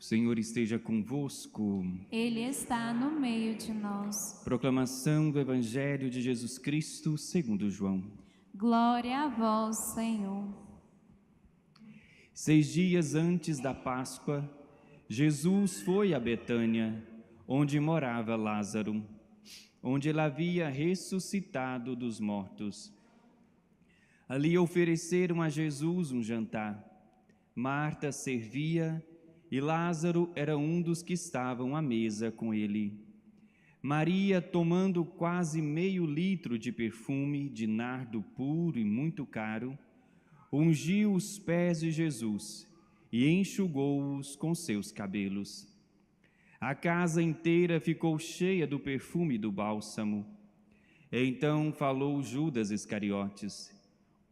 O Senhor esteja convosco. Ele está no meio de nós. Proclamação do Evangelho de Jesus Cristo segundo João. Glória a vós, Senhor. 6 dias antes da Páscoa, Jesus foi a Betânia, onde morava Lázaro, onde ele havia ressuscitado dos mortos. Ali ofereceram a Jesus um jantar. Marta servia e Lázaro era um dos que estavam à mesa com ele. Maria, tomando quase meio litro de perfume de nardo puro e muito caro, ungiu os pés de Jesus e enxugou-os com seus cabelos. A casa inteira ficou cheia do perfume do bálsamo. Então falou Judas Iscariotes,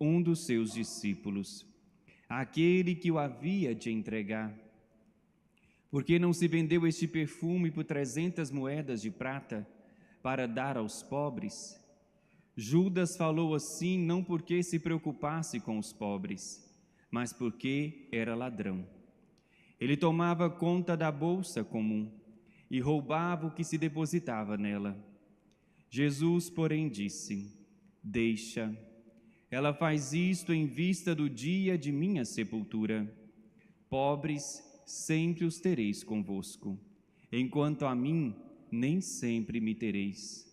um dos seus discípulos, aquele que o havia de entregar. Por que não se vendeu este perfume por 300 moedas de prata para dar aos pobres? Judas falou assim não porque se preocupasse com os pobres, mas porque era ladrão. Ele tomava conta da bolsa comum e roubava o que se depositava nela. Jesus, porém, disse: Deixa, ela faz isto em vista do dia de minha sepultura. Pobres sempre os tereis convosco, enquanto a mim nem sempre me tereis.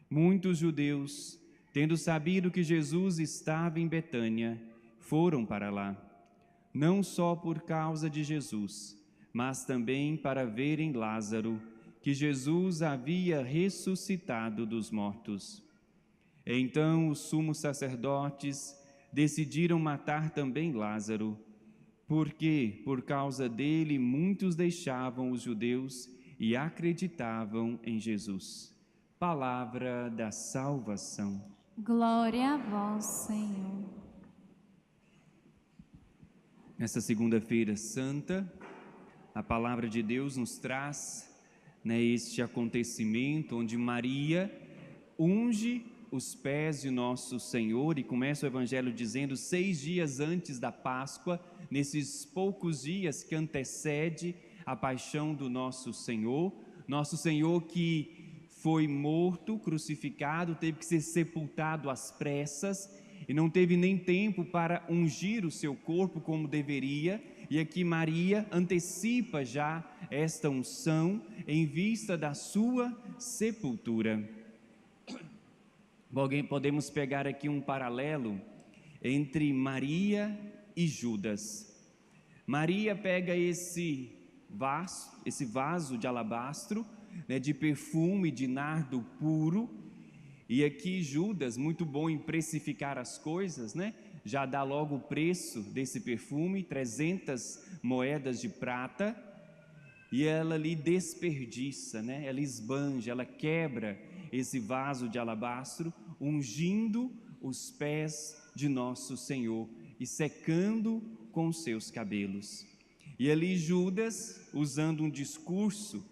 Muitos judeus, tendo sabido que Jesus estava em Betânia, foram para lá, não só por causa de Jesus, mas também para verem Lázaro, que Jesus havia ressuscitado dos mortos. Então os sumos sacerdotes decidiram matar também Lázaro, porque, por causa dele, muitos deixavam os judeus e acreditavam em Jesus. Palavra da salvação. Glória a vós, Senhor. Nessa segunda-feira santa, a palavra de Deus nos traz, este acontecimento onde Maria unge os pés de nosso Senhor, e começa o Evangelho dizendo 6 dias antes da Páscoa, nesses poucos dias que antecede a paixão do nosso Senhor que foi morto, crucificado, teve que ser sepultado às pressas e não teve nem tempo para ungir o seu corpo como deveria, e aqui Maria antecipa já esta unção em vista da sua sepultura. Podemos pegar aqui um paralelo entre Maria e Judas. Maria pega esse vaso de alabastro, de perfume de nardo puro, e aqui Judas, muito bom em precificar as coisas, já dá logo o preço desse perfume, 300 moedas de prata, e ela ali desperdiça, ela esbanja, ela quebra esse vaso de alabastro, ungindo os pés de nosso Senhor e secando com os seus cabelos. E ali Judas, usando um discurso,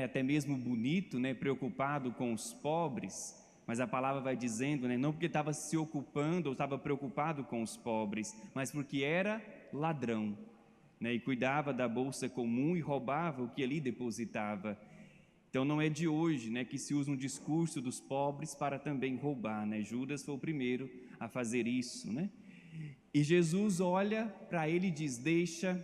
até mesmo bonito, preocupado com os pobres, mas a palavra vai dizendo, não porque estava se ocupando ou estava preocupado com os pobres, mas porque era ladrão, e cuidava da bolsa comum e roubava o que ali depositava. Então não é de hoje, que se usa um discurso dos pobres para também roubar, Judas foi o primeiro a fazer isso, E Jesus olha para ele e diz: deixa,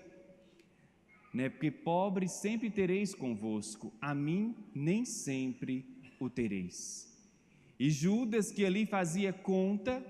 porque pobres sempre tereis convosco, a mim nem sempre o tereis. E Judas, que ali fazia conta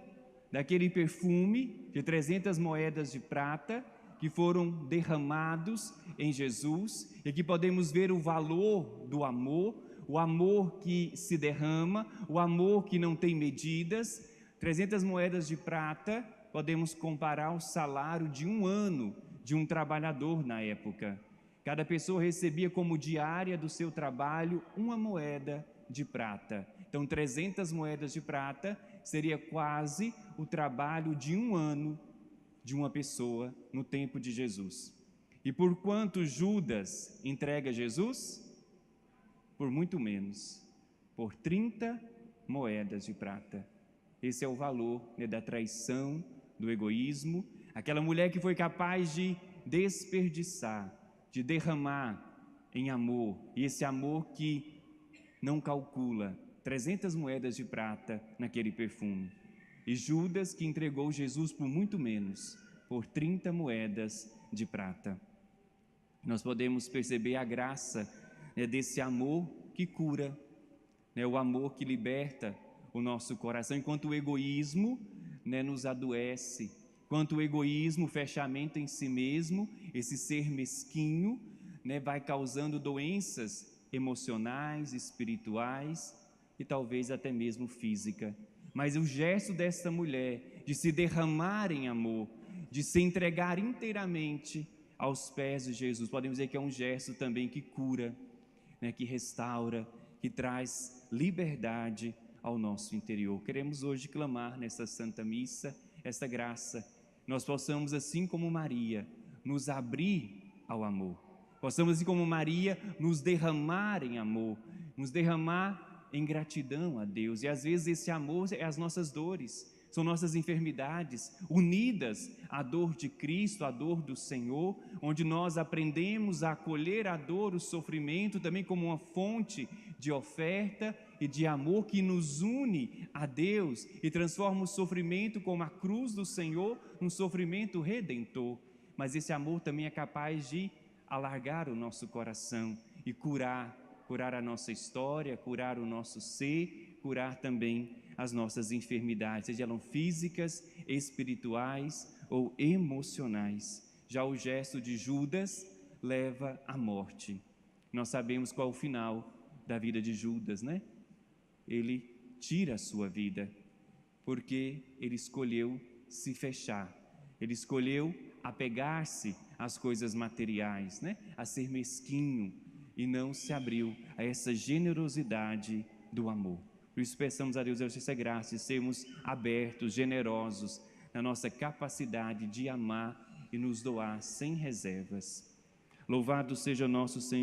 daquele perfume de 300 moedas de prata, que foram derramados em Jesus, e aqui podemos ver o valor do amor, o amor que se derrama, o amor que não tem medidas. 300 moedas de prata, podemos comparar o salário de um ano de um trabalhador na época. Cada pessoa recebia como diária do seu trabalho uma moeda de prata. Então 300 moedas de prata seria quase o trabalho de um ano de uma pessoa no tempo de Jesus. E por quanto Judas entrega Jesus? Por muito menos, por 30 moedas de prata. Esse é o valor, da traição, do egoísmo. Aquela mulher que foi capaz de desperdiçar, de derramar em amor, e esse amor que não calcula, 300 moedas de prata naquele perfume. E Judas, que entregou Jesus por muito menos, por 30 moedas de prata. Nós podemos perceber a graça, né, desse amor que cura, né, o amor que liberta o nosso coração, enquanto o egoísmo, né, nos adoece, enquanto o egoísmo, o fechamento em si mesmo, esse ser mesquinho, né, vai causando doenças emocionais, espirituais e talvez até mesmo física. Mas o gesto desta mulher de se derramar em amor, de se entregar inteiramente aos pés de Jesus, podemos dizer que é um gesto também que cura, né, que restaura, que traz liberdade ao nosso interior. Queremos hoje clamar nesta Santa Missa, esta graça, nós possamos, assim como Maria, nos abrir ao amor, possamos, assim como Maria, nos derramar em amor, nos derramar em gratidão a Deus. E às vezes esse amor é as nossas dores, são nossas enfermidades, unidas à dor de Cristo, à dor do Senhor, onde nós aprendemos a acolher a dor, o sofrimento, também como uma fonte de oferta e de amor que nos une a Deus e transforma o sofrimento como a cruz do Senhor num sofrimento redentor. Mas esse amor também é capaz de alargar o nosso coração e curar a nossa história, curar o nosso ser, curar também as nossas enfermidades, sejam elas físicas, espirituais ou emocionais. Já o gesto de Judas leva à morte. Nós sabemos qual é o final da vida de Judas, né? Ele tira a sua vida, porque ele escolheu se fechar, ele escolheu apegar-se às coisas materiais, né? A ser mesquinho, e não se abriu a essa generosidade do amor. Por isso peçamos a Deus essa graça de sermos abertos, generosos na nossa capacidade de amar e nos doar sem reservas. Louvado seja nosso Senhor